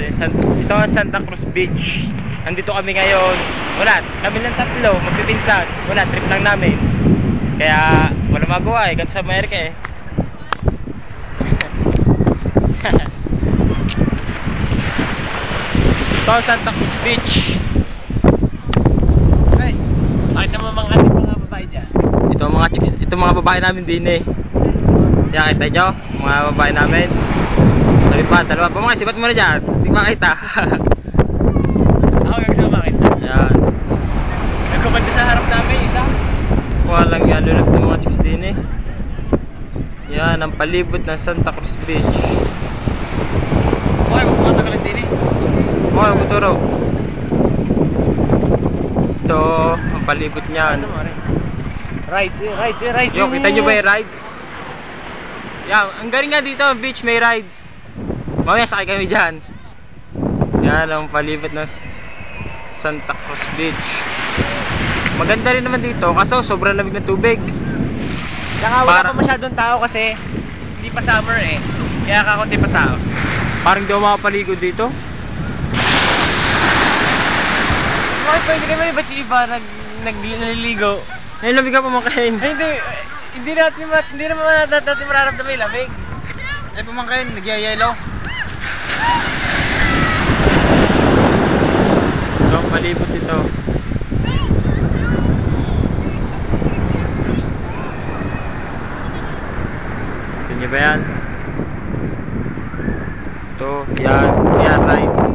Ito ang Santa Cruz Beach. Nandito kami ngayon. Wala, kami lang tatlo, magpipinsan. Wala, trip lang namin. Kaya wala magawa eh, ganito sa Amerika eh. Ito ang Santa Cruz Beach. Hey, Bakit naman mga babae dyan? Ito mga chicks, ito mga babae namin din eh. Yan, kita nyo, mga babae namin. Dalawa pa mga, sibat mo na dyan. Hindi makita. ako yung gusto makita. Yan. Nagkabanda sa harap namin, isa. Walang yan, lulap ng mga chicks din eh. Yan, ang palibot ng Santa Cruz Beach. Okay, magpapatagalin din eh. Okay, buturo. Ito, ang palibot niyan. Rides. Yo, kita nyo ba yung rides? Yan, ang galing nga dito, beach may rides. Mamaya sakay kami dyan. Yan, ang palibot ng Santa Cruz Beach. Maganda rin naman dito, kaso sobrang lamig ng tubig. Saka wala pa masyadong tao kasi hindi pa summer eh. Kaya kakunti pa tao. Parang di ako makapaligo dito. Bakit pwede kami ba't yung iba nagliligo? Ay, lamig ka pamangkain. Ay, hindi naman natin mararamdaman yung lamig. Eh, pumangkain, nagyayelo. Ito ang palibot dito. Ito nyo ba yan? Ito, yan rides.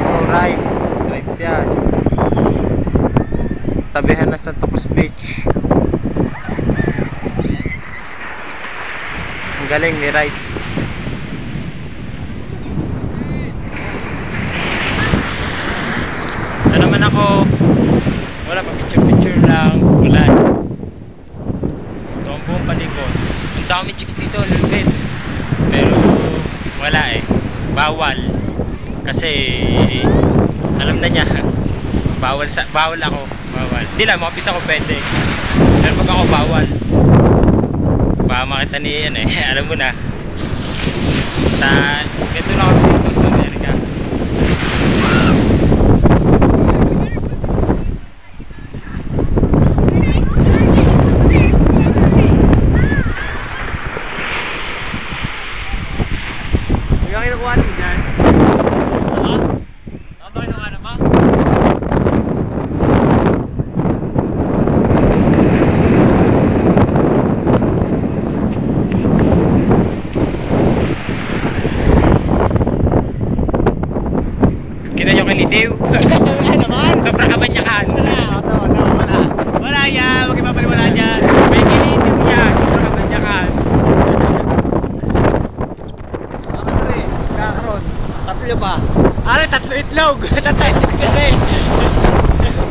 Oh, rides yan. Tabihan na Santa Cruz Beach. Ang galing, may rides. Ito naman ako. Wala pa, picture lang. Wala. Ito ang buong palikod. Ang dami chicks dito, lulubid. Pero wala eh. Bawal. Kasi alam na niya. Bawal ako. Bawal. Sila, mga pisa ko pwede. Pero pag ako bawal. Baka makita ni yan eh. Alam mo na. Basta, ganito lang ako dito sa Amerika. Huwag kang kinukuha nyo dyan. Ba kinukuha na ba? Kita nyo kilitiw. Wala naman. Sobrang kabanyakan. Wala. Wala yan. Huwag ipapaliwala dyan. May kilitiw niya. Sobrang kabanyakan. Ako na rin, kakaroon. Tatlo pa. Ano, tatlo itlog. Tatlo itlog kasi.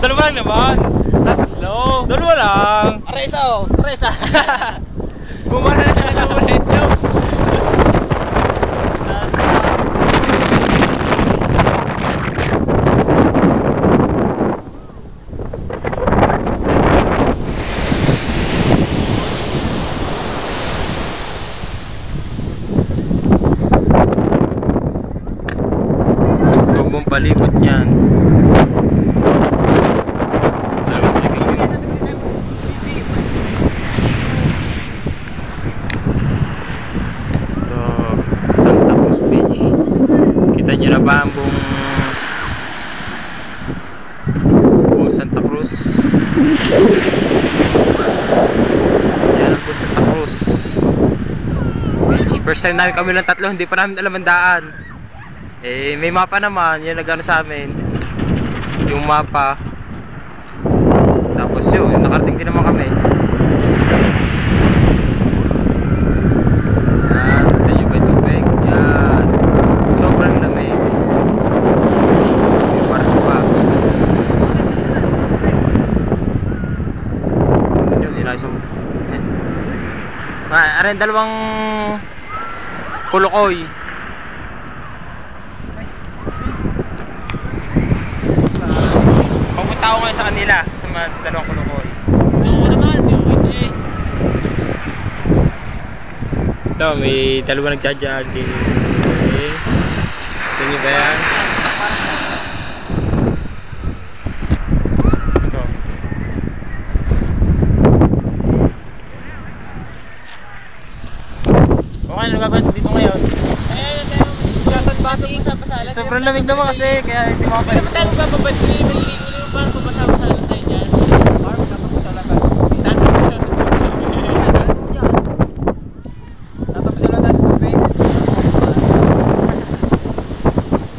Dalawa lang naman. Tatlo. Dalawa lang. Aresa oh, aresa. Bumara na sa dalawa na itlog. Tubong palibot niyan. Ito, Santa Cruz Beach. Kita nyo na ba ang buong Santa Cruz? Yan ang buong Santa Cruz Beach. First time namin kami lang tatlo, hindi pa namin alam ang daan. Eh, may mapa naman, yan nag-ano sa amin. Yung mapa. Tapos yun, nakarating din naman kami. Yan, ito yung may tubig. Yan. Sobrang lamig. Yung barko pa. Yun, inayos yung... Ayan, dalawang kulukoy. Pupunta ako ngayon sa kanila, sa dalawang kulukoy. Ito naman, hindi ako hindi. Ito, may dalawa nagja-jogging. Okay. Gusto niyo ba yan? Ito. Okay, ano gagawin dito ngayon? Sobrang lamig naman kasi, kaya hindi Hindi naman tayo magbababadli, maliligo lang parang papasama-sama tayo dyan. Parang tatapos sa labas. Tatapos sa tubig. Tatapos sa labas tubig.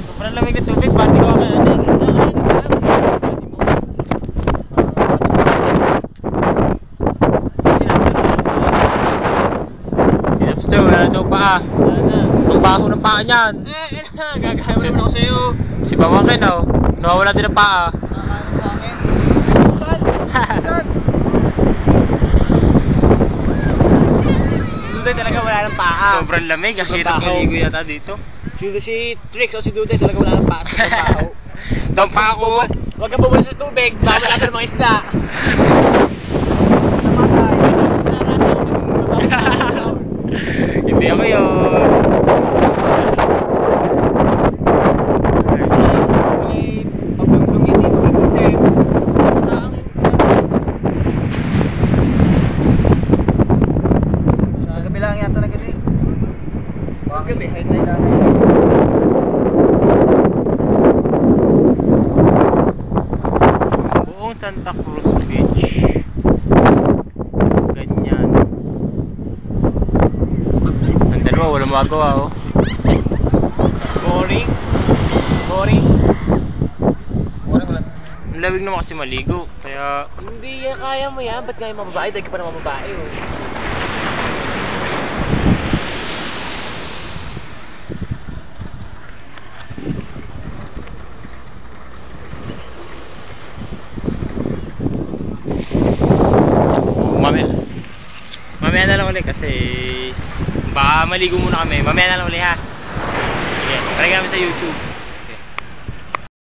sobrang lamig ng tubig, pati ko ka Sinapsto, wala daw paa. Ang baho ng paa niyan. Gagaya mo naman ako sa'yo. Si Pamangkin oh, nawawala din ng paa. Nakakaano sa akin. Saan? Saan? Duday talaga wala ng paa. Sobrang lamig, ang hirap Baho. maligo yata dito. Si Trix o si Duday talaga wala ng paa sa trabaho. Itong paa ko. Huwag kang bumalik sa tubig, baka wala sa mga isda. Hindi ako yun. Sa gabi lang yata na gani. Gabi, Highlight lang. Buong Santa Cruz Beach. Ganyan. Ang dalawa, walang magawa oh. Boring. Boring. Wala. Ang lamig naman kasi maligo, kaya Hindi yan, kaya mo yan. Ba't nga yung mababae? Dahil ka pa naman mababae oh. mamaya. Mamaya na lang ulit kasi baka maligo muna kami. Mamaya na lang ulit ha. Sige, try kami sa YouTube.